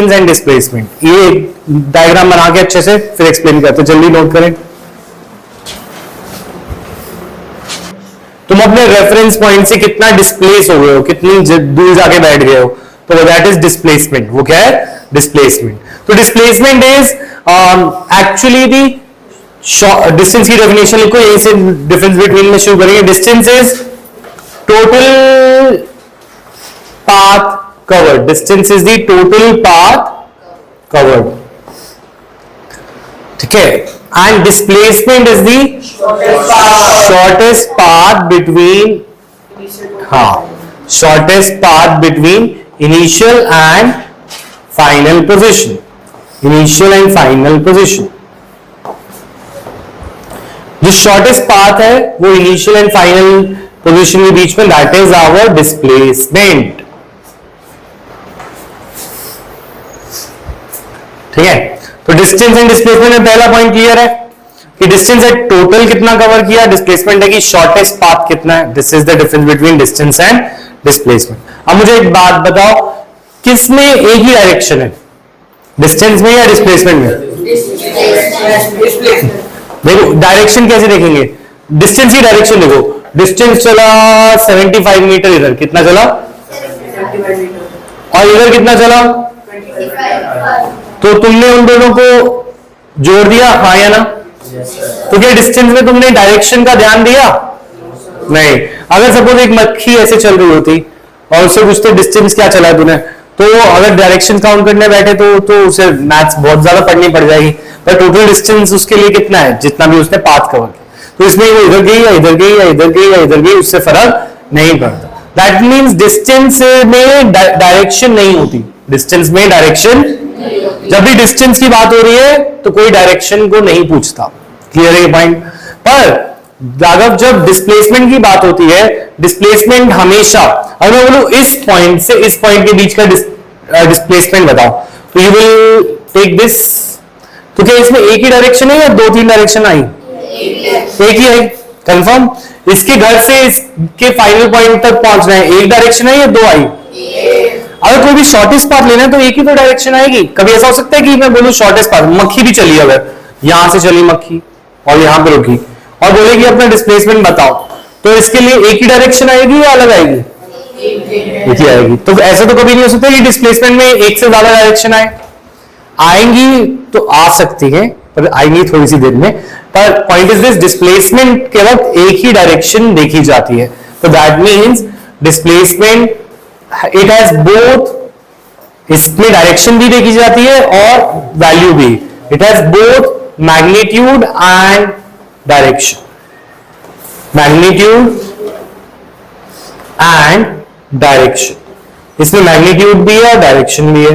And displacement, ये diagram बना के अच्छे से फिर एक्सप्लेन करते, जल्दी नोट करें। तुम अपने रेफरेंस पॉइंट से कितना डिस्प्लेस हो गए हो, कितनी दूर जाके बैठ गए हो, तो दैट इज डिस्प्लेसमेंट। वो क्या है? डिस्प्लेसमेंट। तो displacement is actually the distance की डेफिनेशन लिखो, यहीं से डिफरेंस बिटवीन में शुरू करेंगे। Distance is total path covered. Distance is the total path covered. ठीक है? And displacement is the shortest path between shortest path between initial and final position. Initial and final position. जो shortest path है वो initial and final position के बीच में, that is our displacement. ठीक है? तो डिस्टेंस एंड डिस्प्लेसमेंट में पहला पॉइंट क्लियर है कि डिस्टेंस है टोटल कितना कवर किया, डिस्प्लेसमेंट है कि शॉर्टेस्ट पाथ कितना है। This is the difference between distance and displacement. अब मुझे एक बात बताओ, किसमें एक ही डायरेक्शन है, डिस्टेंस में या डिस्प्लेसमेंट में? देखो डायरेक्शन कैसे देखेंगे, डिस्टेंस की डायरेक्शन देखो, डिस्टेंस चला 75 मीटर, इधर कितना चला, और इधर कितना चला, तो तुमने उन दोनों को जोड़ दिया, हाँ या ना? तो क्या डिस्टेंस में तुमने डायरेक्शन का ध्यान दिया? नहीं। अगर सपोज एक मक्खी ऐसे चल रही होती और उससे पूछते डिस्टेंस क्या चला है तूने, तो अगर डायरेक्शन काउंट करने बैठे तो उसे मैथ्स बहुत ज्यादा पढ़नी पड़ जाएगी, पर टोटल डिस्टेंस उसके लिए कितना है, जितना भी उसने पाथ कवर किया। तो इसमें वो इधर गई या इधर गई या इधर गई या इधर गई, उससे फर्क नहीं पड़ता। दैट मीन्स डिस्टेंस में डायरेक्शन नहीं होती, डिस्टेंस में डायरेक्शन, जब भी डिस्टेंस की बात हो रही है तो कोई डायरेक्शन को नहीं पूछता। क्लियर है ये पॉइंट? पर जब डिस्प्लेसमेंट की बात होती है, डिस्प्लेसमेंट हमेशा, अगर मैं बोलूं इस पॉइंट से इस पॉइंट के बीच का डिस्प्लेसमेंट बताओ, तो यू विल टेक दिस, तो क्या इसमें एक ही डायरेक्शन है या दो तीन डायरेक्शन आई? एक ही आई, कंफर्म। इसके घर से इसके फाइनल पॉइंट तक पहुंचना है, एक डायरेक्शन है या दो आई? अगर कोई भी शॉर्टेस्ट पाथ लेना है तो एक ही तो डायरेक्शन आएगी। कभी ऐसा हो सकता है कि मैं बोलूं शॉर्टेस्ट पाथ, मक्खी भी चली, अगर यहां से चली मक्खी और यहां पे रुकी और बोलेगी अपना डिस्प्लेसमेंट बताओ, तो इसके लिए एक ही डायरेक्शन आएगी या अलग आएगी? एक ही आएगी। तो ऐसा तो कभी नहीं हो सकता कि डिस्प्लेसमेंट में एक से ज्यादा डायरेक्शन आएंगी तो आ सकती है, पर आएंगी थोड़ी सी देर में। पर पॉइंट इज दिस, डिस्प्लेसमेंट के वक्त एक ही डायरेक्शन देखी जाती है। तो that means displacement it has both, इसमें डायरेक्शन भी देखी जाती है और वैल्यू भी। It has both magnitude and direction, magnitude and direction. इसमें मैग्नीट्यूड भी है और डायरेक्शन भी है।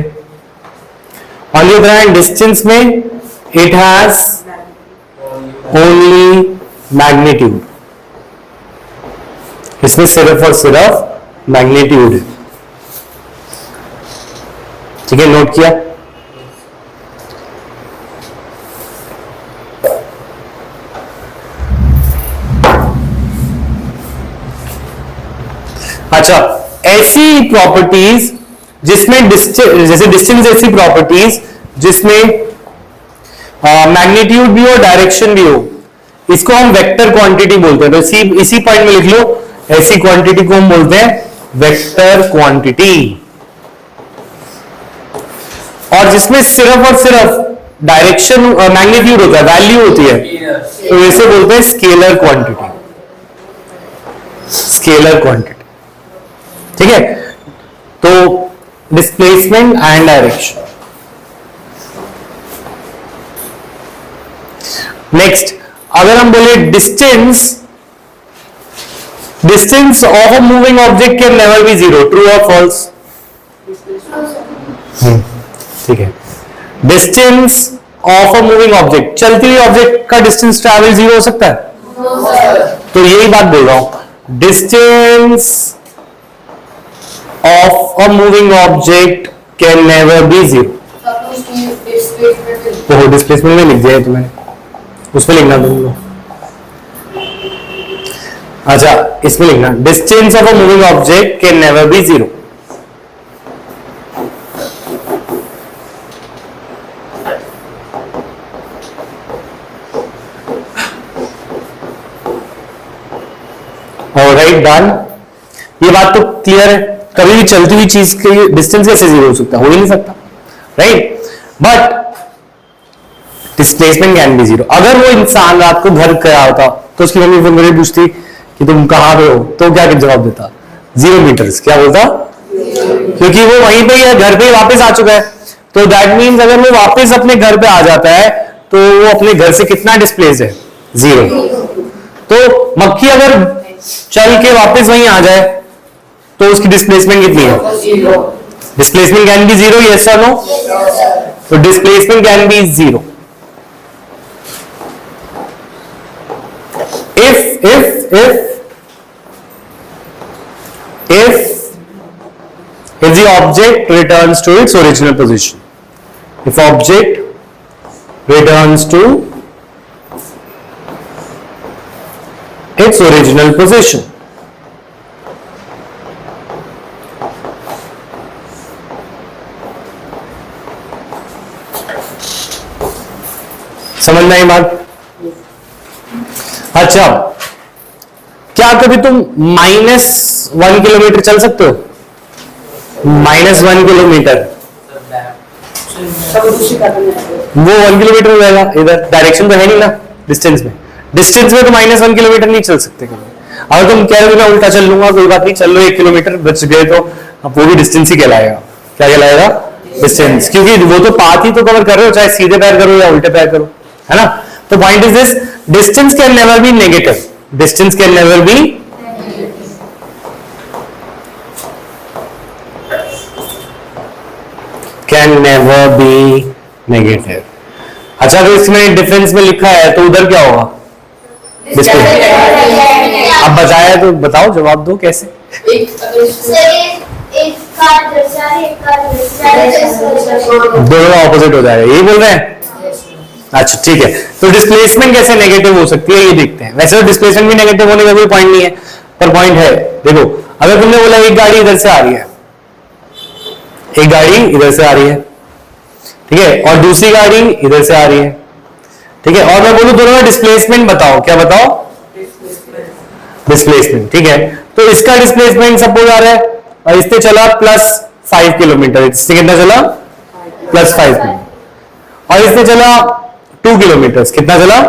On the other hand distance में इट हैज ओनली मैग्नीट्यूड, इसमें सिर्फ और सिर्फ मैग्नीट्यूड है। ठीक है, नोट किया? अच्छा, ऐसी प्रॉपर्टीज जिसमें जैसे डिस्टेंस, ऐसी प्रॉपर्टीज जिसमें मैग्नीट्यूड भी हो डायरेक्शन भी हो, इसको हम वेक्टर क्वांटिटी बोलते हैं। तो इसी पॉइंट में लिख लो, ऐसी क्वांटिटी को हम बोलते हैं वेक्टर क्वांटिटी। और जिसमें सिर्फ और सिर्फ डायरेक्शन मैग्नीट्यूड होता है, वैल्यू होती है, तो इसे बोलते हैं स्केलर क्वांटिटी, स्केलर क्वांटिटी। ठीक है, तो डिस्प्लेसमेंट एंड डायरेक्शन। नेक्स्ट, अगर हम बोले distance of a moving object can never be zero, true और फॉल्स? ठीक है, distance of a moving object, चलती हुई ऑब्जेक्ट का डिस्टेंस ट्रैवल जीरो हो सकता है? तो यही बात बोल रहा हूं, distance of a moving object can never be zero. तो डिस्प्लेसमेंट में लिख दिया है तुम्हें, उसमें लिखना तुम लोग। अच्छा, इसमें लिखना distance of a moving object can never be zero. Right done. ये बात तो क्लियर है, कभी भी चलती हुई चीज की डिस्टेंस कैसे जीरो हो सकता है, हो ही नहीं सकता, right. But displacement can B zero. अगर वो इंसान रात को घर गया होता तो उसकी मम्मी फोन करके पूछती कि तुम कहां पे हो, तो क्या जवाब देता? 0 मीटर्स। क्या बोलता? क्योंकि वो वहीं पे है, घर पे ही वापस आ चुका है। तो दैट मीन्स अगर वो वापस अपने घर पे आ जाता है तो वो अपने घर से कितना डिस्प्लेस है? 0। तो मक्खी अगर चल के वापस वहीं आ जाए तो उसकी डिस्प्लेसमेंट कितनी है? डिस्प्लेसमेंट कैन बी 0, यस और नो? तो displacement can B 0 if the object returns to its original position. If object returns to its original position. समझ में आई बात? अच्छा, क्या कभी तुम -1 किलोमीटर चल सकते हो? -1 किलोमीटर, वो 1 किलोमीटर हो जाएगा। इधर डायरेक्शन तो है नहीं ना डिस्टेंस में। डिस्टेंस में तो -1 किलोमीटर नहीं चल सकते कभी। अगर तुम कह रहे हो मैं उल्टा चल लूंगा, कोई बात नहीं, चल लो 1 किलोमीटर बच गए, तो अब वो भी डिस्टेंस ही कहलाएगा। क्या कहलाएगा? डिस्टेंस, क्योंकि वो तो पाथ ही तो कवर कर रहे हो, चाहे सीधे पैर करो या उल्टे पैर करो, है ना। तो point is this, distance can never be negative. Distance can never be can never be negative. अच्छा, तो इसमें डिफरेंस में लिखा है तो उधर क्या होगा? अब बताया तो बताओ, जवाब दो कैसे? दोनों ऑपोजिट हो जाएगा, यही बोल रहे हैं? अच्छा ठीक है, तो डिस्प्लेसमेंट कैसे नेगेटिव हो सकती है ये देखते हैं। वैसे तो डिस्प्लेसमेंट भी नेगेटिव होने का कोई पॉइंट नहीं है, पर पॉइंट है। देखो, अगर तुमने बोला एक गाड़ी इधर से आ रही है, एक गाड़ी इधर से आ रही है, ठीक है, और दूसरी गाड़ी इधर से आ रही है, ठीक है, और मैं बोलूं दोनों में डिस्प्लेसमेंट बताओ, क्या बताओ? डिस्प्लेसमेंट, ठीक है। तो इसका डिस्प्लेसमेंट सपोज आ रहा है और इससे चला +5 किलोमीटर, इससे कितना चला? +5 किलोमीटर, और इससे चला 2 किलोमीटर, कितना चला?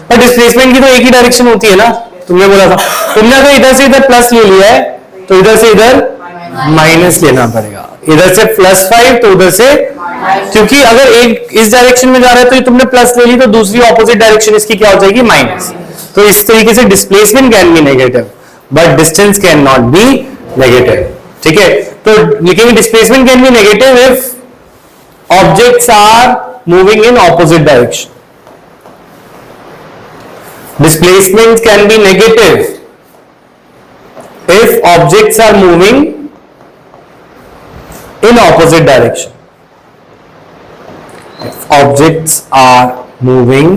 पर डिस्प्लेसमेंट की तो एक ही डायरेक्शन होती है ना, तुमने बोला था। तुमने अगर इधर से इधर प्लस ले लिया है तो इधर से इधर माइनस लेना पड़ेगा, इधर से +5 तो उधर से, क्योंकि अगर एक इस डायरेक्शन में जा रहा है तो ये तुमने प्लस ले ली, तो दूसरी ऑपोजिट डायरेक्शन इसकी क्या हो जाएगी? माइनस। तो इस तरीके से displacement can B negative but distance can not be negative, ठीक है। तो लिखेंगे displacement can B negative if objects are moving in opposite direction. Displacement can be negative if objects are moving in opposite direction. If objects are moving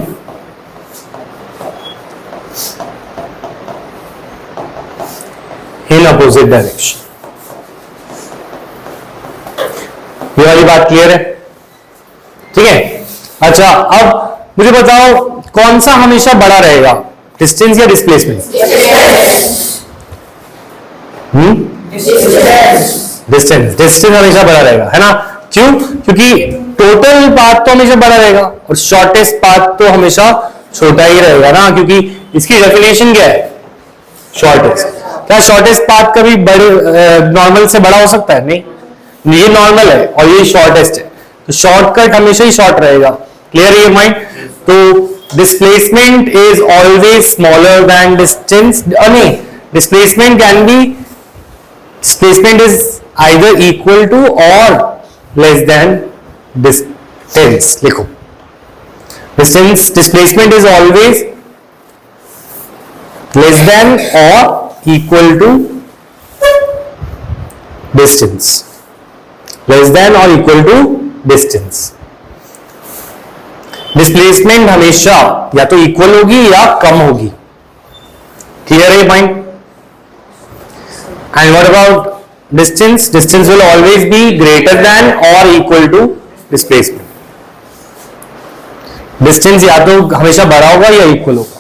in opposite direction. ये वाली बात clear है? ठीक है। अच्छा, अब मुझे बताओ कौन सा हमेशा बड़ा रहेगा, डिस्टेंस या डिस्प्लेसमेंट? डिस्टेंस। डिस्टेंस हमेशा बड़ा रहेगा, है ना। क्यों? क्योंकि टोटल पाथ तो हमेशा बड़ा रहेगा और शॉर्टेस्ट पाथ तो हमेशा छोटा ही रहेगा ना, क्योंकि इसकी डेफिनेशन क्या है? शॉर्टेस्ट। क्या शॉर्टेस्ट पाथ कभी बड़े नॉर्मल से बड़ा हो सकता है? नहीं, ये नॉर्मल है और ये शॉर्टेस्ट है, तो शॉर्टकट हमेशा ही शॉर्ट रहेगा। क्लियर है ये माइंड? तो displacement is always smaller than distance. नहीं, displacement can be, displacement is either equal to or less than distance. लिखो, distance, displacement is always less than or equal to distance, less than or equal to distance. Displacement हमेशा या तो equal होगी या कम होगी। Clear है point? And what about distance? Distance will always be greater than or equal to displacement. Distance या तो हमेशा बड़ा होगा या इक्वल होगा।